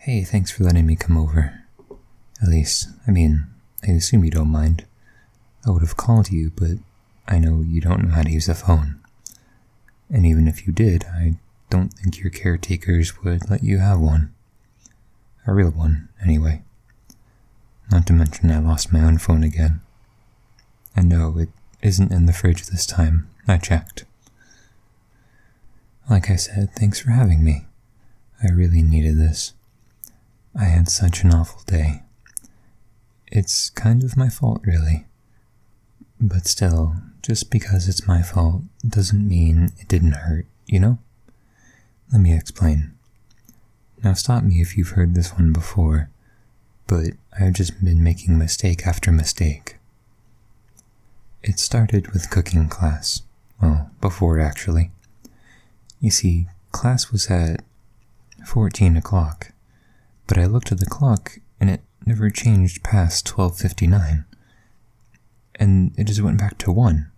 Hey, thanks for letting me come over. At least, I assume you don't mind. I would have called you, but I know you don't know how to use a phone. And even if you did, I don't think your caretakers would let you have one. A real one, anyway. Not to mention I lost my own phone again. And no, it isn't in the fridge this time. I checked. Like I said, thanks for having me. I really needed this. I had such an awful day. It's kind of my fault, really. But still, just because it's my fault doesn't mean it didn't hurt, you know? Let me explain. Now stop me if you've heard this one before, but I've just been making mistake after mistake. It started with cooking class. Well, before actually. You see, class was at 14 o'clock, but I looked at the clock and it never changed past 12:59. And it just went back to 1.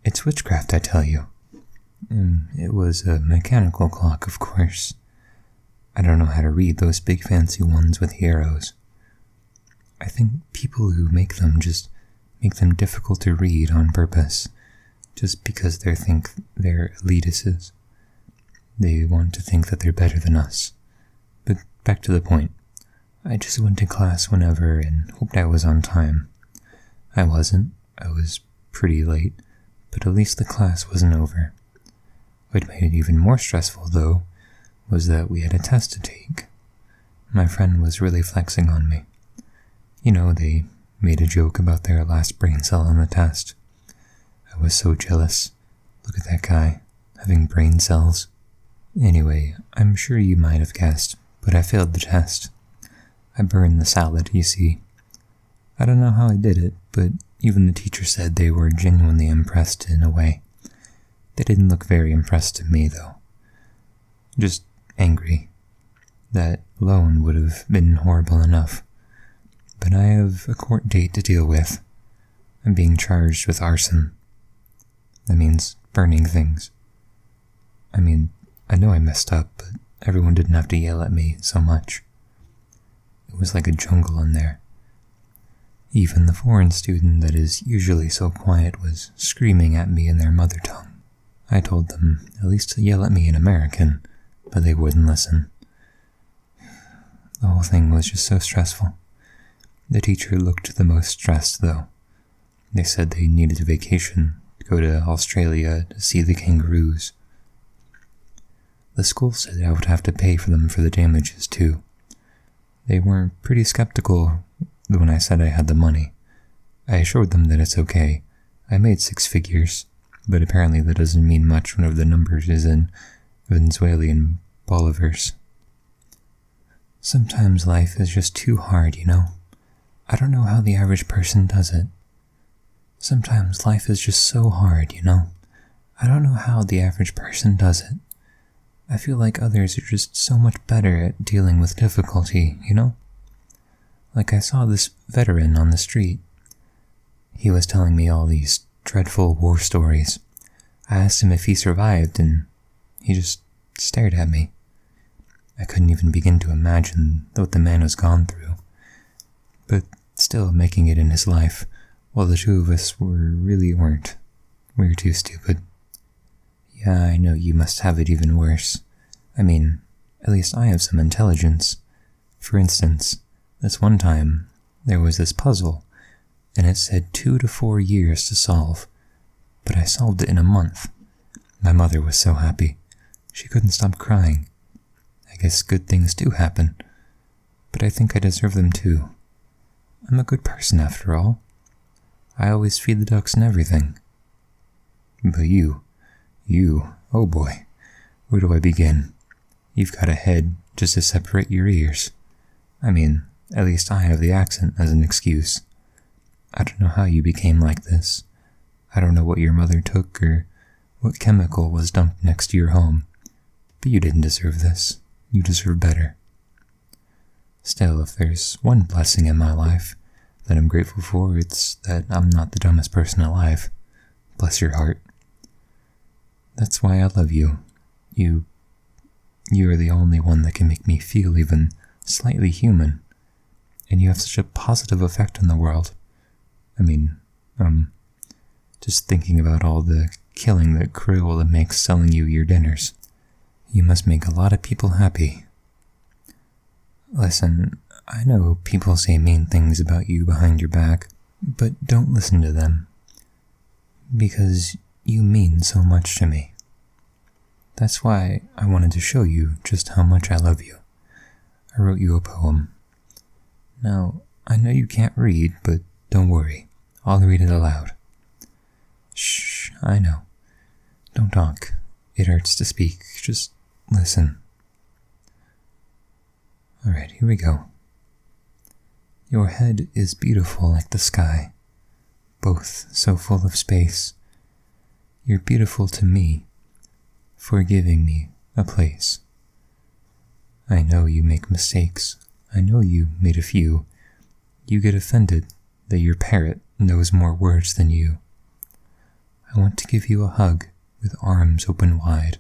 It's witchcraft, I tell you. And it was a mechanical clock, of course. I don't know how to read those big fancy ones with the arrows. I think people who make them just make them difficult to read on purpose, just because they think they're elitists. They want to think that they're better than us. But back to the point. I just went to class whenever and hoped I was on time. I wasn't. I was pretty late, but at least the class wasn't over. What made it even more stressful, though, was that we had a test to take. My friend was really flexing on me. You know, they made a joke about their last brain cell on the test. I was so jealous. Look at that guy, having brain cells. Anyway, I'm sure you might have guessed, but I failed the test. I burned the salad, you see. I don't know how I did it, but even the teacher said they were genuinely impressed in a way. They didn't look very impressed to me, though. Just angry. That alone would have been horrible enough. But I have a court date to deal with. I'm being charged with arson. That means burning things. I know I messed up, but everyone didn't have to yell at me so much. It was like a jungle in there. Even the foreign student that is usually so quiet was screaming at me in their mother tongue. I told them at least to yell at me in American, but they wouldn't listen. The whole thing was just so stressful. The teacher looked the most stressed, though. They said they needed a vacation to go to Australia to see the kangaroos. The school said I would have to pay for them for the damages, too. They were pretty skeptical when I said I had the money. I assured them that it's okay. I made 6 figures, but apparently that doesn't mean much whenever the numbers is in Venezuelan bolivars. Sometimes life is just too hard, you know? I don't know how the average person does it. Sometimes life is just so hard, you know? I don't know how the average person does it. I feel like others are just so much better at dealing with difficulty, you know? Like I saw this veteran on the street. He was telling me all these dreadful war stories. I asked him if he survived, and he just stared at me. I couldn't even begin to imagine what the man has gone through. But still making it in his life, while the two of us weren't. We were too stupid. Yeah, I know you must have it even worse. At least I have some intelligence. For instance, this one time, there was this puzzle, and it said 2 to 4 years to solve, but I solved it in a month. My mother was so happy. She couldn't stop crying. I guess good things do happen, but I think I deserve them too. I'm a good person after all. I always feed the ducks and everything. But you, oh boy, where do I begin? You've got a head just to separate your ears. At least I have the accent as an excuse. I don't know how you became like this. I don't know what your mother took or what chemical was dumped next to your home, but you didn't deserve this. You deserve better. Still, if there's one blessing in my life that I'm grateful for, it's that I'm not the dumbest person alive. Bless your heart. That's why I love you. You are the only one that can make me feel even slightly human, and you have such a positive effect on the world. I mean, just thinking about all the killing that Crayola makes selling you your dinners. You must make a lot of people happy. Listen, I know people say mean things about you behind your back, but don't listen to them. Because you mean so much to me. That's why I wanted to show you just how much I love you. I wrote you a poem. Now, I know you can't read, but don't worry. I'll read it aloud. Shh, I know. Don't talk. It hurts to speak. Just listen. Alright, here we go. Your head is beautiful like the sky, both so full of space. You're beautiful to me, for giving me a place. I know you make mistakes. I know you made a few. You get offended that your parrot knows more words than you. I want to give you a hug with arms open wide,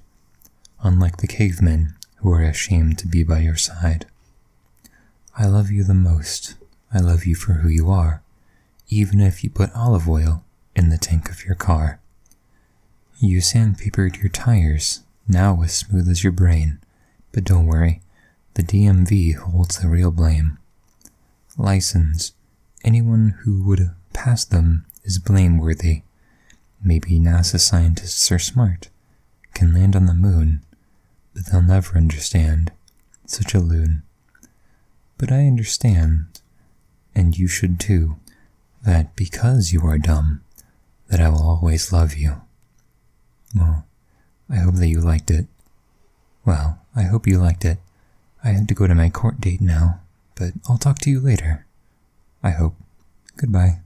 unlike the cavemen who are ashamed to be by your side. I love you the most. I love you for who you are, even if you put olive oil in the tank of your car. You sandpapered your tires, now as smooth as your brain, but don't worry, the DMV holds the real blame. License, anyone who would pass them is blameworthy. Maybe NASA scientists are smart, can land on the moon, but they'll never understand. Such a loon. But I understand, and you should too, that because you are dumb, that I will always love you. Well, I hope that you liked it. Well, I hope you liked it. I have to go to my court date now, but I'll talk to you later. I hope. Goodbye.